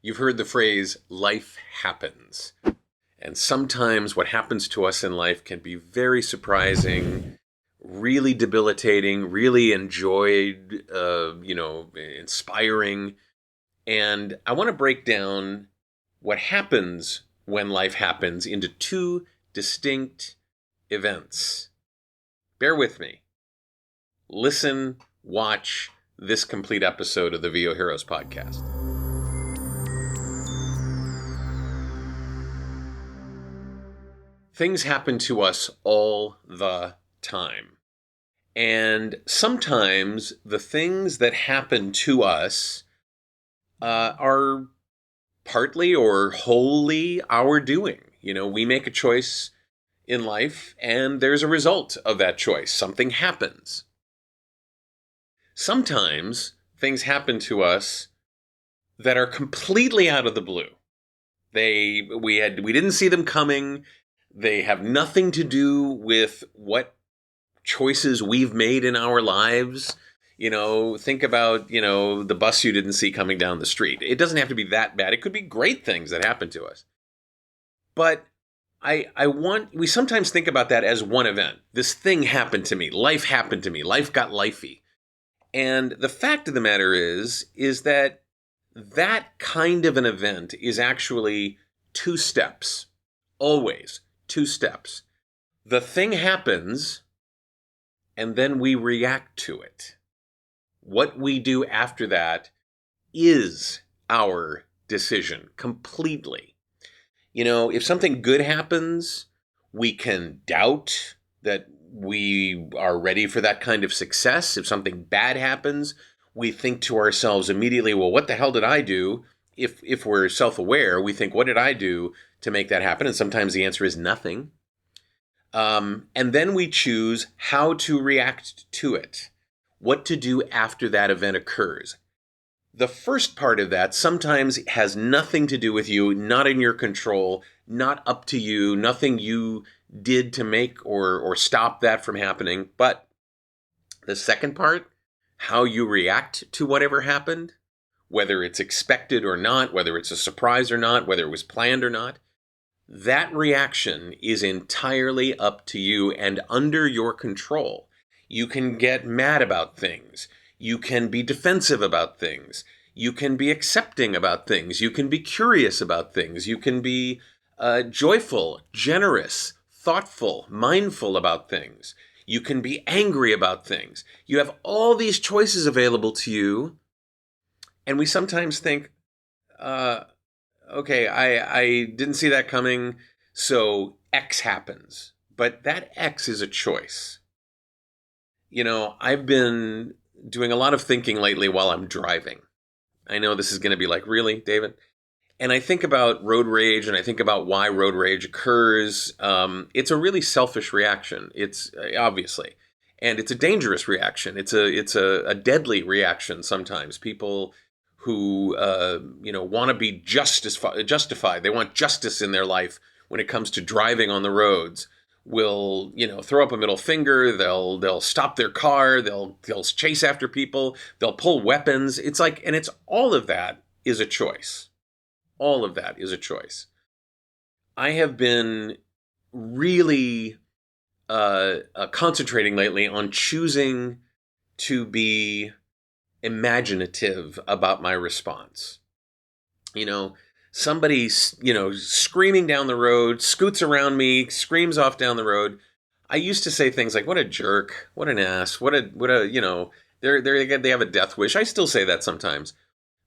You've heard the phrase, life happens. And sometimes what happens to us in life can be very surprising, really debilitating, really inspiring. And I want to break down what happens when life happens into two distinct events. Bear with me. Listen, watch this complete episode of the VOHeroes podcast. Things happen to us all the time. And sometimes the things that happen to us are partly or wholly our doing. We make a choice in life and there's a result of that choice. Something happens. Sometimes things happen to us that are completely out of the blue. We didn't see them coming. They have nothing to do with what choices we've made in our lives. Think about, the bus you didn't see coming down the street. It doesn't have to be that bad. It could be great things that happen to us. But we sometimes think about that as one event. This thing happened to me. Life happened to me. Life got lifey. And the fact of the matter is that kind of an event is actually two steps. Always two steps. The thing happens, and then we react to it. What we do after that is our decision completely. If something good happens, we can doubt that we are ready for that kind of success. If something bad happens, we think to ourselves immediately, well, what the hell did I do? If we're self-aware, we think, what did I do to make that happen? And sometimes the answer is nothing. And then we choose how to react to it, what to do after that event occurs. The first part of that sometimes has nothing to do with you, not in your control, not up to you, nothing you did to make or stop that from happening. But the second part, how you react to whatever happened, whether it's expected or not, whether it's a surprise or not, whether it was planned or not, that reaction is entirely up to you and under your control. You can get mad about things. You can be defensive about things. You can be accepting about things. You can be curious about things. You can be joyful, generous, thoughtful, mindful about things. You can be angry about things. You have all these choices available to you. And we sometimes think, okay, I didn't see that coming, so X happens. But that X is a choice. I've been doing a lot of thinking lately while I'm driving. I know this is going to be like, really, David? And I think about road rage and I think about why road rage occurs. It's a really selfish reaction. It's obviously, and it's a dangerous reaction. It's a deadly reaction sometimes. People who want to be justified. They want justice in their life when it comes to driving on the roads. Will throw up a middle finger. They'll stop their car. They'll chase after people. They'll pull weapons. It's all of that is a choice. All of that is a choice. I have been really concentrating lately on choosing to be imaginative about my response. Somebody, screaming down the road, scoots around me, screams off down the road. I used to say things like, what a jerk, what an ass, they have a death wish. I still say that sometimes.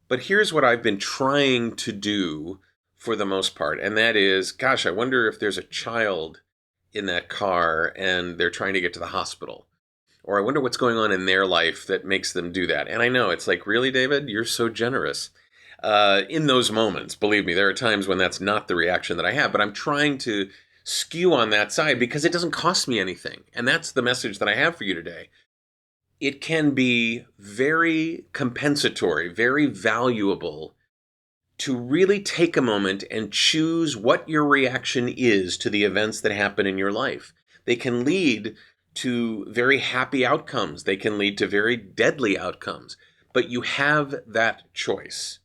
But here's what I've been trying to do for the most part, and that is, gosh, I wonder if there's a child in that car and they're trying to get to the hospital. Or I wonder what's going on in their life that makes them do that. And I know, it's like, really, David? You're so generous. In those moments, believe me, there are times when that's not the reaction that I have, but I'm trying to skew on that side because it doesn't cost me anything. And that's the message that I have for you today. It can be very compensatory, very valuable to really take a moment and choose what your reaction is to the events that happen in your life. They can lead to very happy outcomes. They can lead to very deadly outcomes. But you have that choice.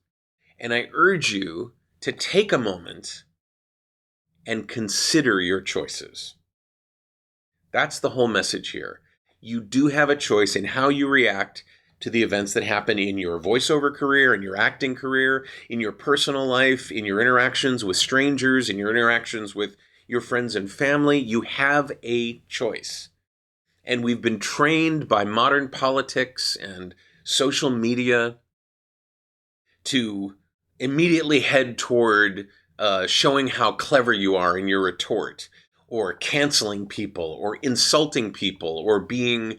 And I urge you to take a moment and consider your choices. That's the whole message here. You do have a choice in how you react to the events that happen in your voiceover career, in your acting career, in your personal life, in your interactions with strangers, in your interactions with your friends and family. You have a choice. And we've been trained by modern politics and social media to immediately head toward showing how clever you are in your retort, or canceling people, or insulting people, or being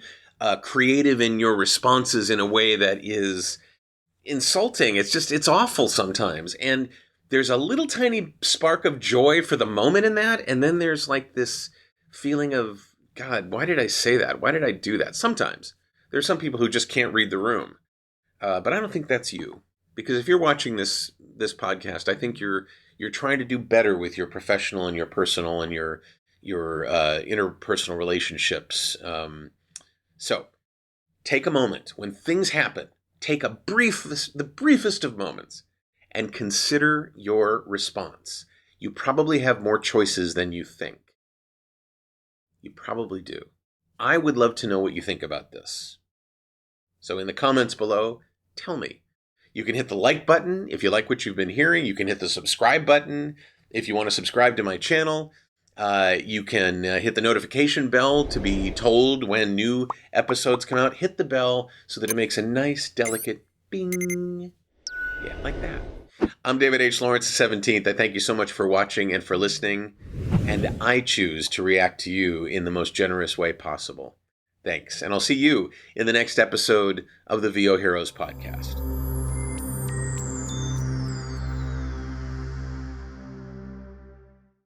creative in your responses in a way that is insulting. It's awful sometimes. And there's a little tiny spark of joy for the moment in that. And then there's like this feeling of, God, why did I say that? Why did I do that? Sometimes there's some people who just can't read the room. But I don't think that's you. Because if you're watching this podcast, I think you're trying to do better with your professional and your personal and your interpersonal relationships. So take a moment when things happen. Take the briefest of moments, and consider your response. You probably have more choices than you think. You probably do. I would love to know what you think about this. So in the comments below, tell me. You can hit the like button if you like what you've been hearing. You can hit the subscribe button if you want to subscribe to my channel. You can hit the notification bell to be told when new episodes come out. Hit the bell so that it makes a nice, delicate bing. Yeah, like that. I'm David H. Lawrence, the 17th. I thank you so much for watching and for listening. And I choose to react to you in the most generous way possible. Thanks. And I'll see you in the next episode of the VOHeroes podcast.